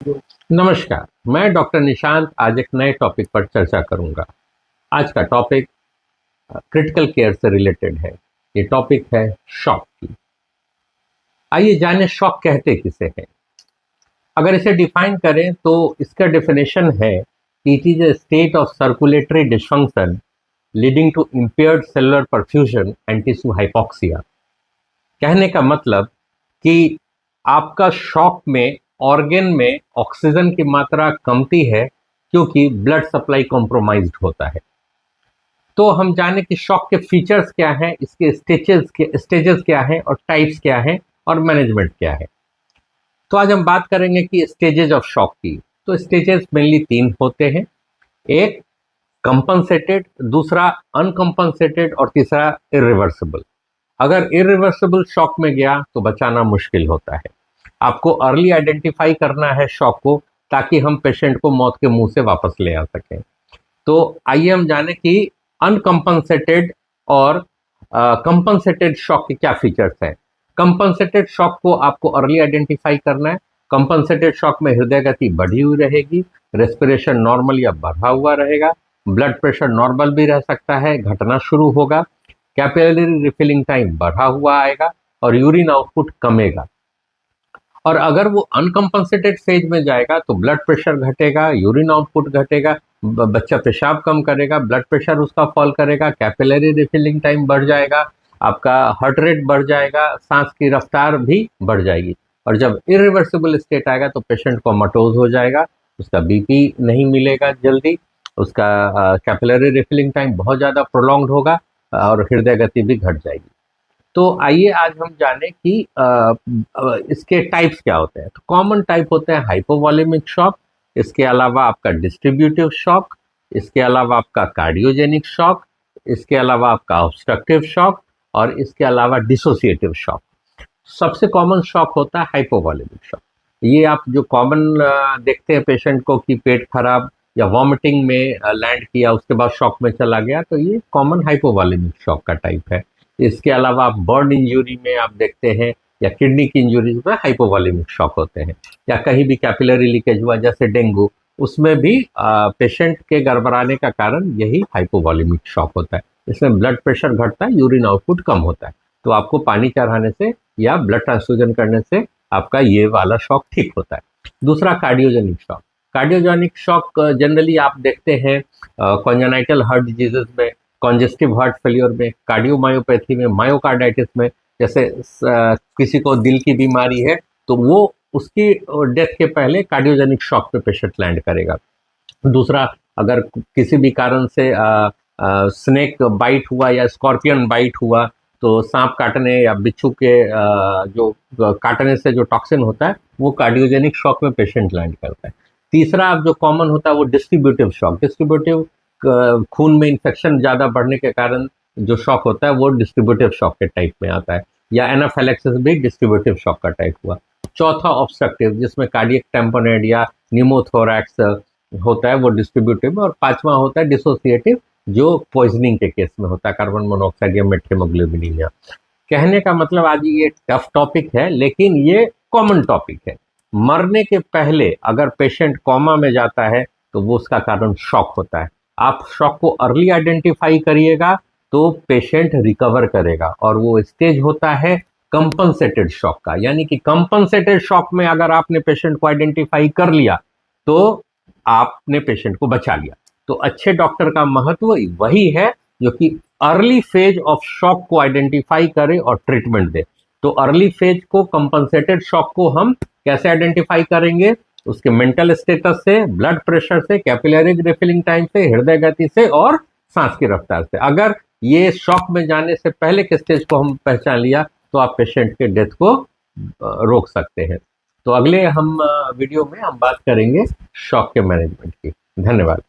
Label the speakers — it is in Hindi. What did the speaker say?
Speaker 1: नमस्कार, मैं डॉक्टर निशांत आज एक नए टॉपिक पर चर्चा करूंगा। आज का टॉपिक क्रिटिकल केयर से रिलेटेड है। ये टॉपिक है शॉक की। आइए जानें शॉक कहते किसे हैं। अगर इसे डिफाइन करें तो इसका डेफिनेशन है कि it is a state of circulatory dysfunction leading to impaired cellular perfusion and tissue hypoxia. कहने का मतलब कि आपका शॉक में ऑर्गन में ऑक्सीजन की मात्रा कमती है क्योंकि ब्लड सप्लाई कॉम्प्रोमाइज्ड होता है। तो हम जाने कि शॉक के फीचर्स क्या हैं, इसके स्टेजेस क्या हैं और टाइप्स क्या हैं और मैनेजमेंट क्या है। तो आज हम बात करेंगे कि स्टेजेस ऑफ शॉक की। तो स्टेजेस मेनली तीन होते हैं, एक कंपनसेटेड, दूसरा अनकंपनसेटेड और तीसरा इरिवर्सिबल। अगर इरिवर्सिबल शॉक में गया तो बचाना मुश्किल होता है। आपको अर्ली आइडेंटिफाई करना है शॉक को, ताकि हम पेशेंट को मौत के मुंह से वापस ले आ सकें। तो आइए हम जाने कि अनकंपनसेटेड और कंपनसेटेड शॉक के क्या फीचर्स हैं। कंपनसेटेड शॉक को आपको अर्ली आइडेंटिफाई करना है। कंपनसेटेड शॉक में हृदय गति बढ़ी हुई रहेगी, रेस्पिरेशन नॉर्मल या बढ़ा हुआ रहेगा, ब्लड प्रेशर नॉर्मल भी रह सकता है, घटना शुरू होगा, कैपिलरी रिफिलिंग टाइम बढ़ा हुआ आएगा और यूरिन आउटपुट कमेगा। और अगर वो अनकंपनसेटेड फेज में जाएगा तो ब्लड प्रेशर घटेगा, यूरिन आउटपुट घटेगा, बच्चा पेशाब कम करेगा, ब्लड प्रेशर उसका फॉल करेगा, कैपिलरी रिफिलिंग टाइम बढ़ जाएगा, आपका हार्ट रेट बढ़ जाएगा, सांस की रफ्तार भी बढ़ जाएगी। और जब इरिवर्सिबल स्टेट आएगा तो पेशेंट कोमाटोज हो जाएगा, उसका बीपी नहीं मिलेगा जल्दी, उसका कैपिलरी रिफिलिंग टाइम बहुत ज़्यादा प्रोलॉन्ग्ड होगा और हृदय गति भी घट जाएगी। तो आइए आज हम जानें कि इसके टाइप्स क्या होते हैं। तो कॉमन टाइप होते हैं हाइपोवॉलेमिक शॉक, इसके अलावा आपका डिस्ट्रीब्यूटिव शॉक, इसके अलावा आपका कार्डियोजेनिक शॉक, इसके अलावा आपका ऑब्स्ट्रक्टिव शॉक और इसके अलावा डिसोसिएटिव शॉक। सबसे कॉमन शॉक होता है हाइपोवॉलेमिक शॉक। ये आप जो कॉमन देखते हैं पेशेंट को कि पेट खराब या वॉमिटिंग में लैंड किया, उसके बाद शॉक में चला गया, तो ये कॉमन हाइपोवॉलेमिक शॉक का टाइप है। इसके अलावा आप बर्न इंजरी में आप देखते हैं या किडनी की इंजरीज में हाइपोवॉलेमिक शॉक होते हैं, या कहीं भी कैपिलरी लीकेज हुआ जैसे डेंगू, उसमें भी पेशेंट के गड़बड़ाने का कारण यही हाइपोवॉलेमिक शॉक होता है। इसमें ब्लड प्रेशर घटता है, यूरिन आउटपुट कम होता है। तो आपको पानी चढ़ाने से या ब्लड ट्रांसफ्यूजन करने से आपका ये वाला शॉक ठीक होता है। दूसरा cardiogenic shock. Cardiogenic shock generally आप देखते हैं कॉन्जेनाइटल हार्ट डिजीजेस में, कॉन्जेस्टिव हार्ट फेलियर में, कार्डियोमायोपैथी में, मायोकार्डाइटिस में। जैसे किसी को दिल की बीमारी है तो वो उसकी डेथ के पहले कार्डियोजेनिक शॉक पे पेशेंट लैंड करेगा। दूसरा, अगर किसी भी कारण से स्नेक बाइट हुआ या स्कॉर्पियन बाइट हुआ, तो सांप काटने या बिच्छू के जो काटने से जो टॉक्सिन होता है वो कार्डियोजेनिक शॉक में पेशेंट लैंड करता है। तीसरा जो कॉमन होता है वो डिस्ट्रीब्यूटिव शॉक। डिस्ट्रीब्यूटिव खून में इन्फेक्शन ज़्यादा बढ़ने के कारण जो शॉक होता है वो डिस्ट्रीब्यूटिव शॉक के टाइप में आता है, या एनाफाइलैक्सिस भी डिस्ट्रीब्यूटिव शॉक का टाइप हुआ। चौथा ऑब्स्ट्रक्टिव, जिसमें कार्डियक टैम्पोनेट या निमोथोरैक्स होता है, वो डिस्ट्रीब्यूटिव। और पांचवा होता है डिसोसिएटिव, जो पॉइजनिंग के केस में होता है, कार्बन मोनोऑक्साइड या मेथिओग्लोबिनिया। कहने का मतलब आज ये टफ टॉपिक है, लेकिन ये कॉमन टॉपिक है। मरने के पहले अगर पेशेंट कोमा में जाता है तो वो उसका कारण शॉक होता है। आप शॉक को अर्ली आइडेंटिफाई करिएगा तो पेशेंट रिकवर करेगा, और वो स्टेज होता है कंपनसेटेड शॉक का। यानी कि कंपनसेटेड शॉक में अगर आपने पेशेंट को आइडेंटिफाई कर लिया तो आपने पेशेंट को बचा लिया। तो अच्छे डॉक्टर का महत्व वही है जो कि अर्ली फेज ऑफ शॉक को आइडेंटिफाई करे और ट्रीटमेंट दे। तो अर्ली फेज को, कंपनसेटेड शॉक को हम कैसे आइडेंटिफाई करेंगे? उसके मेंटल स्टेटस से, ब्लड प्रेशर से, कैपिलरी रिफिलिंग टाइम से, हृदय गति से और सांस की रफ्तार से। अगर ये शॉक में जाने से पहले के स्टेज को हम पहचान लिया तो आप पेशेंट के डेथ को रोक सकते हैं। तो अगले हम वीडियो में हम बात करेंगे शॉक के मैनेजमेंट की। धन्यवाद।